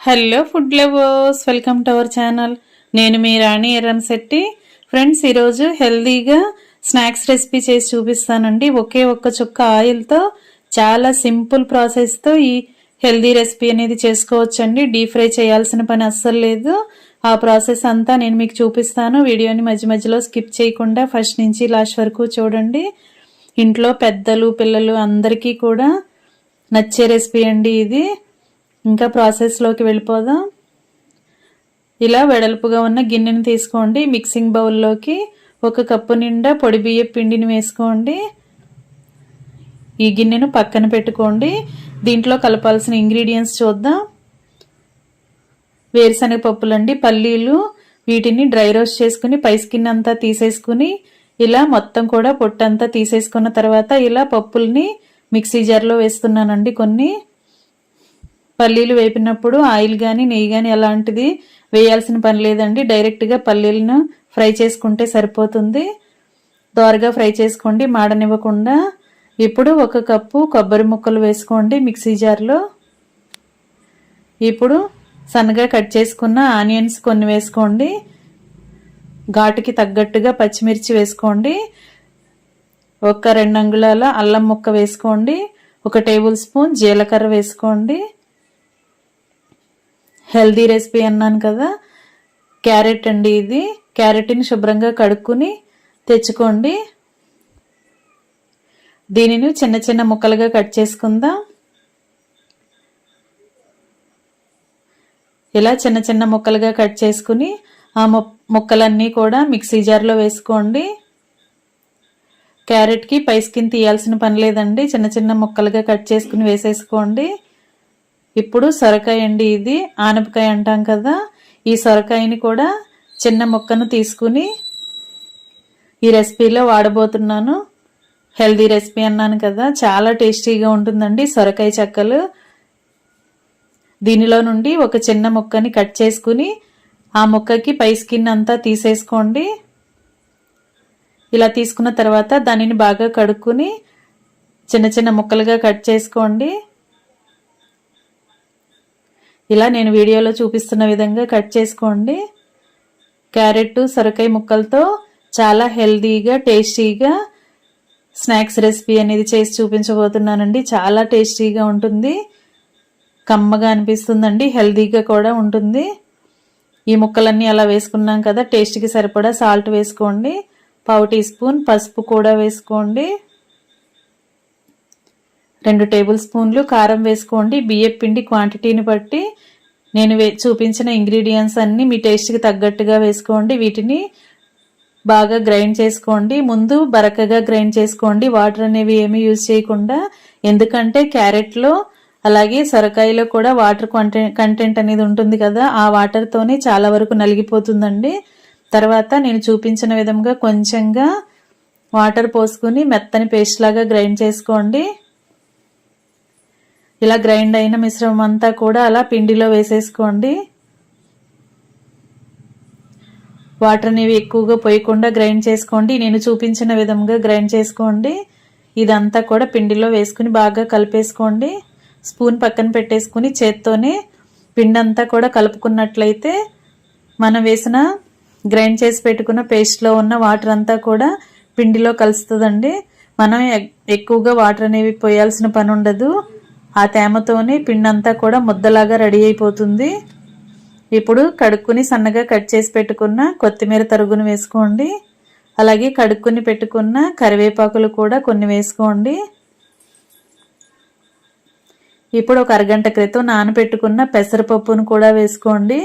Hello food lovers, welcome to our channel. నేను మీ రాణి Erramsetti. Friends, ఈరోజు హెల్దీగా స్నాక్స్ రెసిపీ చేసి చూపిస్తానండి. ఒకే ఒక్క చుక్క ఆయిల్తో చాలా సింపుల్ ప్రాసెస్తో ఈ హెల్దీ రెసిపీ అనేది చేసుకోవచ్చండి. డీప్ ఫ్రై చేయాల్సిన పని అస్సలు లేదు. ఆ ప్రాసెస్ అంతా నేను మీకు చూపిస్తాను. వీడియోని మధ్య మధ్యలో స్కిప్ చేయకుండా ఫస్ట్ నుంచి లాస్ట్ వరకు చూడండి. ఇంట్లో పెద్దలు పిల్లలు అందరికీ కూడా నచ్చే రెసిపీ అండి ఇది. ఇంకా ప్రాసెస్లోకి వెళ్ళిపోదాం. ఇలా వెడల్పుగా ఉన్న గిన్నెని తీసుకోండి. మిక్సింగ్ బౌల్లోకి 1 కప్పు నిండా పొడి బియ్యం పిండిని వేసుకోండి. ఈ గిన్నెను పక్కన పెట్టుకోండి. దీంట్లో కలపాల్సిన ఇంగ్రీడియంట్స్ చూద్దాం. వేరుశనగ పప్పులండి, పల్లీలు, వీటిని డ్రై రోస్ట్ చేసుకుని పై స్కిన్ అంతా తీసేసుకుని ఇలా మొత్తం కూడా పొట్టంతా తీసేసుకున్న తర్వాత ఇలా పప్పుల్ని మిక్సీ జార్లో వేస్తున్నానండి. కొన్ని పల్లీలు వేపినప్పుడు ఆయిల్ కానీ నెయ్యి కానీ అలాంటిది వేయాల్సిన పని లేదండి. డైరెక్ట్గా పల్లీలను ఫ్రై చేసుకుంటే సరిపోతుంది. దోరగా ఫ్రై చేసుకోండి, మాడనివ్వకుండా. ఇప్పుడు 1 కప్పు కొబ్బరి ముక్కలు వేసుకోండి మిక్సీ జార్లో. ఇప్పుడు సన్నగా కట్ చేసుకున్న ఆనియన్స్ కొన్ని వేసుకోండి. ఘాటుకి తగ్గట్టుగా పచ్చిమిర్చి వేసుకోండి. 2 అంగుళాల అల్లం ముక్క వేసుకోండి. 1 టేబుల్ స్పూన్ జీలకర్ర వేసుకోండి. హెల్దీ రెసిపీ అన్నాను కదా. క్యారెట్ అండి ఇది. క్యారెట్ని శుభ్రంగా కడుక్కుని తెచ్చుకోండి. దీనిని చిన్న చిన్న ముక్కలుగా కట్ చేసుకుందాం. ఇలా చిన్న చిన్న ముక్కలుగా కట్ చేసుకుని ఆ ముక్కలన్నీ కూడా మిక్సీ జార్లో వేసుకోండి. క్యారెట్కి పై స్కిన్ తీయాల్సిన పని లేదండి. చిన్న చిన్న ముక్కలుగా కట్ చేసుకుని వేసేసుకోండి. ఇప్పుడు సొరకాయ అండి ఇది. ఆనపకాయ అంటాం కదా. ఈ సొరకాయని కూడా చిన్న ముక్కను తీసుకుని ఈ రెసిపీలో వాడబోతున్నాను. హెల్దీ రెసిపీ అన్నాను కదా, చాలా టేస్టీగా ఉంటుందండి సొరకాయ చెక్కలు. దీనిలో నుండి ఒక చిన్న ముక్కని కట్ చేసుకుని ఆ ముక్కకి పై స్కిన్ అంతా తీసేసుకోండి. ఇలా తీసుకున్న తర్వాత దానిని బాగా కడుక్కుని చిన్న చిన్న ముక్కలుగా కట్ చేసుకోండి. ఇలా నేను వీడియోలో చూపిస్తున్న విధంగా కట్ చేసుకోండి. క్యారెట్ సొరకాయ ముక్కలతో చాలా హెల్దీగా టేస్టీగా స్నాక్స్ రెసిపీ అనేది చేసి చూపించబోతున్నానండి. చాలా టేస్టీగా ఉంటుంది, కమ్మగా అనిపిస్తుందండి, హెల్దీగా కూడా ఉంటుంది. ఈ ముక్కలన్నీ అలా వేసుకున్నాం కదా. టేస్ట్కి సరిపడా సాల్ట్ వేసుకోండి. 1/2 టీ స్పూన్ పసుపు కూడా వేసుకోండి. 2 టేబుల్ స్పూన్లు కారం వేసుకోండి. బియ్యం పిండి క్వాంటిటీని బట్టి నేను చూపించిన ఇంగ్రీడియంట్స్ అన్ని మీ టేస్ట్కి తగ్గట్టుగా వేసుకోండి. వీటిని బాగా గ్రైండ్ చేసుకోండి. ముందు బరకగా గ్రైండ్ చేసుకోండి, వాటర్ అనేవి ఏమీ యూజ్ చేయకుండా. ఎందుకంటే క్యారెట్లో అలాగే సొరకాయలో కూడా వాటర్ కంటెంట్ అనేది ఉంటుంది కదా. ఆ వాటర్తోనే చాలా వరకు నలిగిపోతుందండి. తర్వాత నేను చూపించిన విధంగా కొంచెంగా వాటర్ పోసుకుని మెత్తని పేస్ట్ లాగా గ్రైండ్ చేసుకోండి. ఇలా గ్రైండ్ అయిన మిశ్రమం అంతా కూడా అలా పిండిలో వేసేసుకోండి. వాటర్ అనేవి ఎక్కువగా పోయకుండా గ్రైండ్ చేసుకోండి. నేను చూపించిన విధంగా గ్రైండ్ చేసుకోండి. ఇదంతా కూడా పిండిలో వేసుకుని బాగా కలిపేసుకోండి. స్పూన్ పక్కన పెట్టేసుకుని చేత్తోనే పిండి అంతా కూడా కలుపుకున్నట్లయితే మనం వేసిన గ్రైండ్ చేసి పెట్టుకున్న పేస్ట్లో ఉన్న వాటర్ అంతా కూడా పిండిలో కలుస్తుందండి. మనం ఎక్కువగా వాటర్ అనేవి పోయాల్సిన పని ఉండదు. ఆ తేమతోనే పిండి అంతా కూడా ముద్దలాగా రెడీ అయిపోతుంది. ఇప్పుడు కడుక్కుని సన్నగా కట్ చేసి పెట్టుకున్న కొత్తిమీర తరుగును వేసుకోండి. అలాగే కడుక్కుని పెట్టుకున్న కరివేపాకులు కూడా కొన్ని వేసుకోండి. ఇప్పుడు 1 అరగంట క్రితం నానబెట్టుకున్న పెసరపప్పును కూడా వేసుకోండి.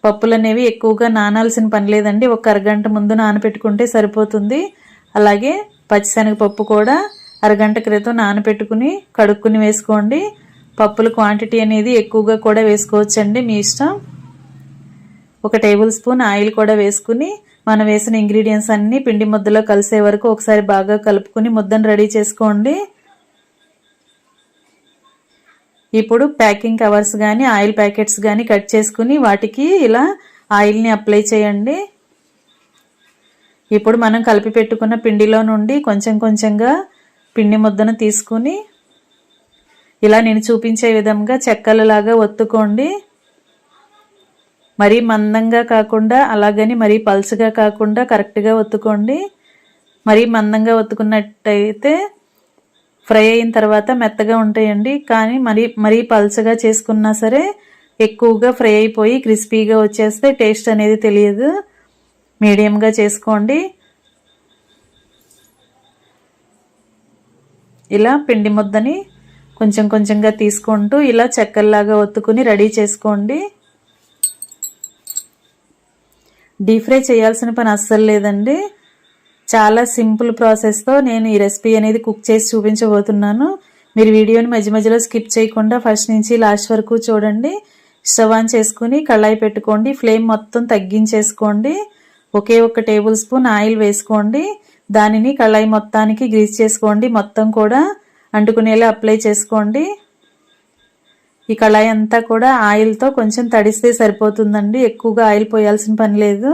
పప్పులు అనేవి ఎక్కువగా నానాల్సిన పని లేదండి. 1 అరగంట ముందు నానబెట్టుకుంటే సరిపోతుంది. అలాగే పచ్చిశనగపప్పు కూడా అరగంట క్రితం నానబెట్టుకుని కడుక్కుని వేసుకోండి. పప్పుల క్వాంటిటీ అనేది ఎక్కువగా కూడా వేసుకోవచ్చండి, మీ ఇష్టం. 1 టేబుల్ స్పూన్ ఆయిల్ కూడా వేసుకుని మనం వేసిన ఇంగ్రీడియంట్స్ అన్ని పిండి ముద్దలో కలిసే వరకు ఒకసారి బాగా కలుపుకుని ముద్దను రెడీ చేసుకోండి. ఇప్పుడు ప్యాకింగ్ కవర్స్ కానీ ఆయిల్ ప్యాకెట్స్ కానీ కట్ చేసుకుని వాటికి ఇలా ఆయిల్ని అప్లై చేయండి. ఇప్పుడు మనం కలిపి పెట్టుకున్న పిండిలో నుండి కొంచెం కొంచెంగా పిండి ముద్దను తీసుకుని ఇలా నేను చూపించే విధంగా చెక్కలలాగా ఒత్తుకోండి. మరీ మందంగా కాకుండా అలాగని మరీ పల్చగా కాకుండా కరెక్ట్గా ఒత్తుకోండి. మరీ మందంగా ఒత్తుకున్నట్టయితే ఫ్రై అయిన తర్వాత మెత్తగా ఉంటాయండి. కానీ మరీ పల్చగా చేసుకున్నా సరే ఎక్కువగా ఫ్రై అయిపోయి క్రిస్పీగా వచ్చేస్తే టేస్ట్ అనేది తెలియదు. మీడియంగా చేసుకోండి. ఇలా పిండి ముద్దని కొంచెం కొంచెంగా తీసుకుంటూ ఇలా చెక్కల్లాగా ఒత్తుకుని రెడీ చేసుకోండి. డీప్ ఫ్రై చేయాల్సిన పని అస్సలు లేదండి. చాలా సింపుల్ ప్రాసెస్తో నేను ఈ రెసిపీ అనేది కుక్ చేసి చూపించబోతున్నాను. మీరు వీడియోని మధ్య మధ్యలో స్కిప్ చేయకుండా ఫస్ట్ నుంచి లాస్ట్ వరకు చూడండి. స్టవ్ ఆన్ చేసుకుని కళాయి పెట్టుకోండి. ఫ్లేమ్ మొత్తం తగ్గించేసుకోండి. ఒకే ఒక టేబుల్ స్పూన్ ఆయిల్ వేసుకోండి. దానిని కళాయి మొత్తానికి గ్రీస్ చేసుకోండి. మొత్తం కూడా అంటుకునేలా అప్లై చేసుకోండి. ఈ కళాయి అంతా కూడా ఆయిల్తో కొంచెం తడిస్తే సరిపోతుందండి. ఎక్కువగా ఆయిల్ పోయాల్సిన పని లేదు.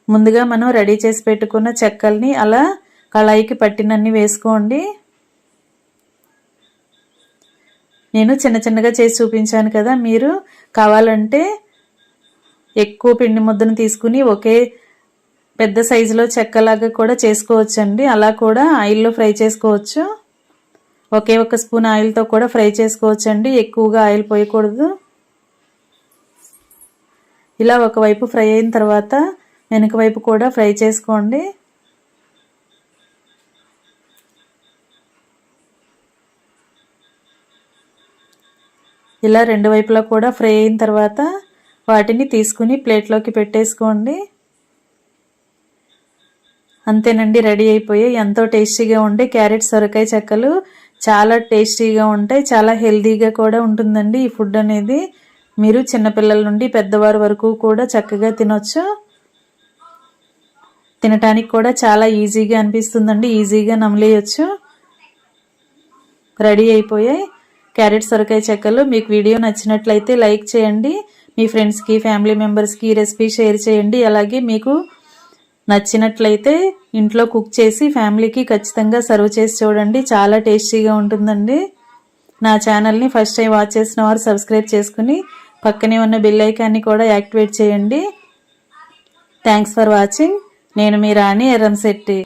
ముందుగా మనం రెడీ చేసి పెట్టుకున్న చెక్కల్ని అలా కళాయికి పట్టినన్ని వేసుకోండి. నేను చిన్న చిన్నగా చేసి చూపించాను కదా, మీరు కావాలంటే ఎక్కువ పిండి ముద్దను తీసుకుని ఒకే పెద్ద సైజులో చెక్కలాగా కూడా చేసుకోవచ్చండి. అలా కూడా ఆయిల్లో ఫ్రై చేసుకోవచ్చు. ఒకే ఒక స్పూన్ ఆయిల్తో కూడా ఫ్రై చేసుకోవచ్చండి. ఎక్కువగా ఆయిల్ పోయకూడదు. ఇలా ఒకవైపు ఫ్రై అయిన తర్వాత వెనుక వైపు కూడా ఫ్రై చేసుకోండి. ఇలా రెండు వైపులా కూడా ఫ్రై అయిన తర్వాత వాటిని తీసుకుని ప్లేట్లోకి పెట్టేసుకోండి. అంతేనండి, రెడీ అయిపోయాయి. ఎంతో టేస్టీగా ఉండే క్యారెట్ సొరకాయ చెక్కలు చాలా టేస్టీగా ఉంటాయి. చాలా హెల్తీగా కూడా ఉంటుందండి ఈ ఫుడ్ అనేది. మీరు చిన్నపిల్లల నుండి పెద్దవారి వరకు కూడా చక్కగా తినొచ్చు. తినటానికి కూడా చాలా ఈజీగా అనిపిస్తుందండి. ఈజీగా నమిలేయచ్చు. రెడీ అయిపోయాయి క్యారెట్ సొరకాయ చెక్కలు. మీకు వీడియో నచ్చినట్లయితే లైక్ చేయండి. మీ ఫ్రెండ్స్కి, ఫ్యామిలీ మెంబర్స్కి ఈ రెసిపీ షేర్ చేయండి. అలాగే మీకు నచ్చినట్లయితే ఇంట్లో కుక్ చేసి ఫ్యామిలీకి ఖచ్చితంగా సర్వ్ చేసి చూడండి. చాలా టేస్టీగా ఉంటుందండి. నా ఛానల్ని ఫస్ట్ టైం వాచ్ చేసిన వారు సబ్స్క్రైబ్ చేసుకుని పక్కనే ఉన్న బెల్ ఐకాన్ని కూడా యాక్టివేట్ చేయండి. Thanks for watching. నేను మీ రాణి ఎర్రంశెట్టి.